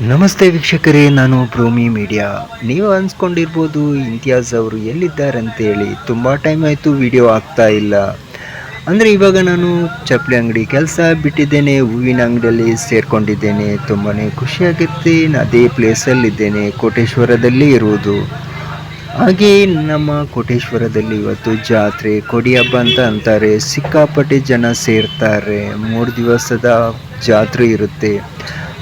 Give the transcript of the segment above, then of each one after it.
ನಮಸ್ತೆ ವೀಕ್ಷಕರೇ, ನಾನು ಬ್ರೋಮಿ ಮೀಡಿಯಾ. ನೀವು ಅನ್ಸ್ಕೊಂಡಿರ್ಬೋದು ಇಂತಿಯಾಜ್ ಅವರು ಎಲ್ಲಿದ್ದಾರಂತೇಳಿ. ತುಂಬ ಟೈಮ್ ಆಯಿತು ವಿಡಿಯೋ ಆಗ್ತಾ ಇಲ್ಲ. ಅಂದರೆ ಇವಾಗ ನಾನು ಚಪ್ಪಲಿ ಅಂಗಡಿ ಕೆಲಸ ಬಿಟ್ಟಿದ್ದೇನೆ, ಹೂವಿನ ಅಂಗಡಿಯಲ್ಲಿ ಸೇರಿಕೊಂಡಿದ್ದೇನೆ. ತುಂಬಾ ಖುಷಿಯಾಗುತ್ತೆ. ಅದೇ ಪ್ಲೇಸಲ್ಲಿದ್ದೇನೆ, ಕೋಟೇಶ್ವರದಲ್ಲಿ ಇರುವುದು. ಹಾಗೆ ನಮ್ಮ ಕೋಟೇಶ್ವರದಲ್ಲಿ ಇವತ್ತು ಜಾತ್ರೆ, ಕೊಡಿ ಹಬ್ಬ ಅಂತ ಅಂತಾರೆ. ಸಿಕ್ಕಾಪಟ್ಟೆ ಜನ ಸೇರ್ತಾರೆ. 3 ದಿವಸದ ಜಾತ್ರೆ ಇರುತ್ತೆ.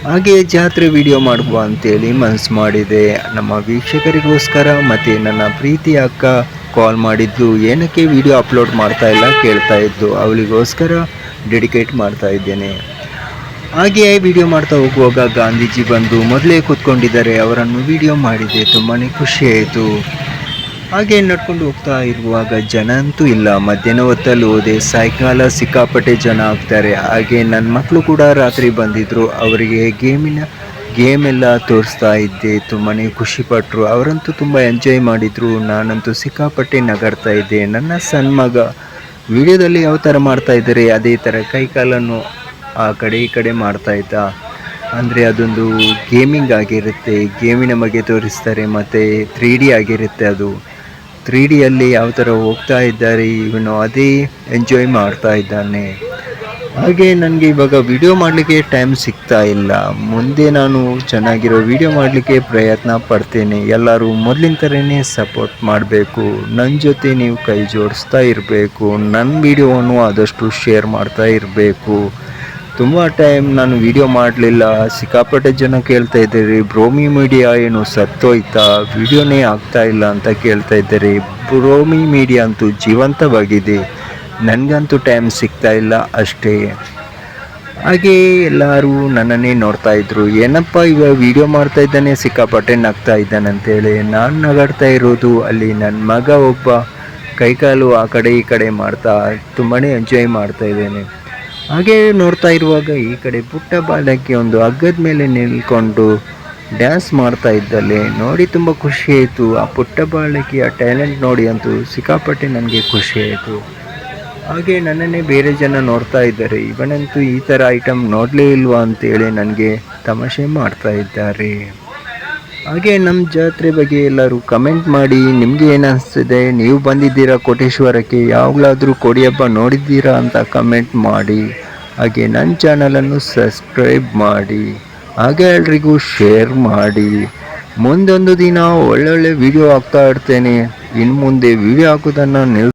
ಹಾಗೆ ಜಾತ್ರೆ ವಿಡಿಯೋ ಮಾಡುವ ಅಂತೇಳಿ ಮನಸ್ಸು ಮಾಡಿದೆ ನಮ್ಮ ವೀಕ್ಷಕರಿಗೋಸ್ಕರ. ಮತ್ತು ನನ್ನ ಪ್ರೀತಿ ಅಕ್ಕ ಕಾಲ್ ಮಾಡಿದ್ದು, ಏನಕ್ಕೆ ವಿಡಿಯೋ ಅಪ್ಲೋಡ್ ಮಾಡ್ತಾ ಇಲ್ಲ ಕೇಳ್ತಾ ಇದ್ದು, ಅವಳಿಗೋಸ್ಕರ ಡೆಡಿಕೇಟ್ ಮಾಡ್ತಾ ಇದ್ದೇನೆ. ಹಾಗೆ ವಿಡಿಯೋ ಮಾಡ್ತಾ ಹೋಗುವಾಗ ಗಾಂಧೀಜಿ ಬಂದು ಮೊದಲೇ ಕೂತ್ಕೊಂಡಿದ್ದಾರೆ, ಅವರನ್ನು ವಿಡಿಯೋ ಮಾಡಿದೆ. ತುಂಬಾ ಖುಷಿ ಆಯಿತು. ಹಾಗೆ ನಡ್ಕೊಂಡು ಹೋಗ್ತಾ ಇರುವಾಗ ಜನ ಅಂತೂ ಇಲ್ಲ. ಮಧ್ಯಾಹ್ನ ಹೊತ್ತಲ್ಲಿ ಹೋದೆ, ಸಾಯಂಕಾಲ ಸಿಕ್ಕಾಪಟ್ಟೆ ಜನ ಆಗ್ತಾರೆ. ಹಾಗೆ ನನ್ನ ಮಕ್ಕಳು ಕೂಡ ರಾತ್ರಿ ಬಂದಿದ್ದರು, ಅವರಿಗೆ ಗೇಮ್ ಎಲ್ಲ ತೋರಿಸ್ತಾ ಇದ್ದೆ. ತುಂಬಾ ಖುಷಿಪಟ್ಟರು, ಅವರಂತೂ ತುಂಬ ಎಂಜಾಯ್ ಮಾಡಿದರು. ನಾನಂತೂ ಸಿಕ್ಕಾಪಟ್ಟೆ ನಗಾಡ್ತಾ ಇದ್ದೆ. ನನ್ನ ಸಣ್ಣ ಮಗ ವಿಡಿಯೋದಲ್ಲಿ ಯಾವ ಥರ ಮಾಡ್ತಾ ಇದ್ದಾರೆ ಅದೇ ಥರ ಕೈಕಾಲನ್ನು ಆ ಕಡೆ ಈ ಕಡೆ ಮಾಡ್ತಾ ಇದ್ದ. ಅಂದರೆ ಅದೊಂದು ಗೇಮಿಂಗ್ ಆಗಿರುತ್ತೆ, ಗೇಮಿನ ಬಗ್ಗೆ ತೋರಿಸ್ತಾರೆ. ಮತ್ತು 3D ಆಗಿರುತ್ತೆ. ಅದು 3Dಯಲ್ಲಿ ಯಾವ ಥರ ಹೋಗ್ತಾ ಇದ್ದಾರೆ, ಇವನು ಅದೇ ಎಂಜಾಯ್ ಮಾಡ್ತಾ ಇದ್ದಾನೆ. ಹಾಗೆ ನನಗೆ ಇವಾಗ ವಿಡಿಯೋ ಮಾಡಲಿಕ್ಕೆ ಟೈಮ್ ಸಿಗ್ತಾ ಇಲ್ಲ. ಮುಂದೆ ನಾನು ಚೆನ್ನಾಗಿರೋ ವಿಡಿಯೋ ಮಾಡಲಿಕ್ಕೆ ಪ್ರಯತ್ನ ಪಡ್ತೇನೆ. ಎಲ್ಲರೂ ಮೊದಲಿನ ಥರನೇ ಸಪೋರ್ಟ್ ಮಾಡಬೇಕು. ನನ್ನ ಜೊತೆ ನೀವು ಕೈ ಜೋಡಿಸ್ತಾ ಇರಬೇಕು. ನನ್ನ ವಿಡಿಯೋವನ್ನು ಆದಷ್ಟು ಶೇರ್ ಮಾಡ್ತಾ ಇರಬೇಕು. ತುಂಬ ಟೈಮ್ ನಾನು ವಿಡಿಯೋ ಮಾಡಲಿಲ್ಲ. ಸಿಕ್ಕಾಪಟ್ಟೆ ಜನ ಕೇಳ್ತಾ ಇದ್ದಾರೆ, ಬ್ರೋಮಿ ಮೀಡಿಯಾ ಏನು ಸತ್ತೋಯ್ತಾ, ವಿಡಿಯೋನೇ ಆಗ್ತಾ ಇಲ್ಲ ಅಂತ ಕೇಳ್ತಾ ಇದ್ದಾರೆ. ಬ್ರೋಮಿ ಮೀಡಿಯಾ ಅಂತೂ ಜೀವಂತವಾಗಿದೆ, ನನಗಂತೂ ಟೈಮ್ ಸಿಗ್ತಾ ಇಲ್ಲ ಅಷ್ಟೇ. ಹಾಗೆ ಎಲ್ಲರೂ ನನ್ನನ್ನೇ ನೋಡ್ತಾ ಇದ್ರು, ಏನಪ್ಪ ಇವಾಗ ವಿಡಿಯೋ ಮಾಡ್ತಾ ಇದ್ದಾನೆ, ಸಿಕ್ಕಾಪಟ್ಟೆ ನಗ್ತಾ ಇದ್ದಾನೆ ಅಂತೇಳಿ. ನಾನು ನಗಾಡ್ತಾ ಇರೋದು ಅಲ್ಲಿ ನನ್ನ ಮಗ ಒಬ್ಬ ಕೈಕಾಲು ಆ ಕಡೆ ಈ ಕಡೆ ಮಾಡ್ತಾ ತುಂಬಾ ಎಂಜಾಯ್ ಮಾಡ್ತಾ ಇದ್ದೇನೆ. ಹಾಗೆ ನೋಡ್ತಾ ಇರುವಾಗ ಈ ಕಡೆ ಪುಟ್ಟ ಬಾಲಕಿ ಒಂದು ಹಗ್ಗದ ಮೇಲೆ ನಿಲ್ಕೊಂಡು ಡ್ಯಾನ್ಸ್ ಮಾಡ್ತಾ ಇದ್ದಲ್ಲೇ ನೋಡಿ ತುಂಬ ಖುಷಿ ಆಯಿತು. ಆ ಪುಟ್ಟ ಬಾಲಕಿಯ ಟ್ಯಾಲೆಂಟ್ ನೋಡಿ ಅಂತೂ ಸಿಕ್ಕಾಪಟ್ಟೆ ನನಗೆ ಖುಷಿ ಆಯಿತು. ಹಾಗೆ ನನ್ನನ್ನೇ ಬೇರೆ ಜನ ನೋಡ್ತಾ ಇದ್ದಾರೆ, ಇವನಂತೂ ಈ ಥರ ಐಟಮ್ ನೋಡಲೇ ಇಲ್ವಾ ಅಂತೇಳಿ ನನಗೆ ತಮಾಷೆ ಮಾಡ್ತಾ ಇದ್ದಾರೆ. ಹಾಗೆ ನಮ್ಮ ಜಾತ್ರೆ ಬಗ್ಗೆ ಎಲ್ಲರೂ ಕಮೆಂಟ್ ಮಾಡಿ, ನಿಮಗೆ ಏನಿಸ್ತಿದೆ, ನೀವು ಬಂದಿದ್ದೀರಾ ಕೋಟೇಶ್ವರಕ್ಕೆ, ಯಾವಾಗಲಾದರೂ ಕೊಡಿ ಹಬ್ಬ ನೋಡಿದ್ದೀರಾ ಅಂತ ಕಮೆಂಟ್ ಮಾಡಿ. ಹಾಗೆ ನನ್ನ ಚಾನಲನ್ನು ಸಬ್ಸ್ಕ್ರೈಬ್ ಮಾಡಿ, ಹಾಗೆ ಎಲ್ರಿಗೂ ಶೇರ್ ಮಾಡಿ. ಮುಂದೊಂದು ದಿನ ಒಳ್ಳೊಳ್ಳೆ ವಿಡಿಯೋ ಹಾಕ್ತಾ ಇರ್ತೇನೆ. ಇನ್ನು ಮುಂದೆ ವಿಡಿಯೋ ಹಾಕೋದನ್ನು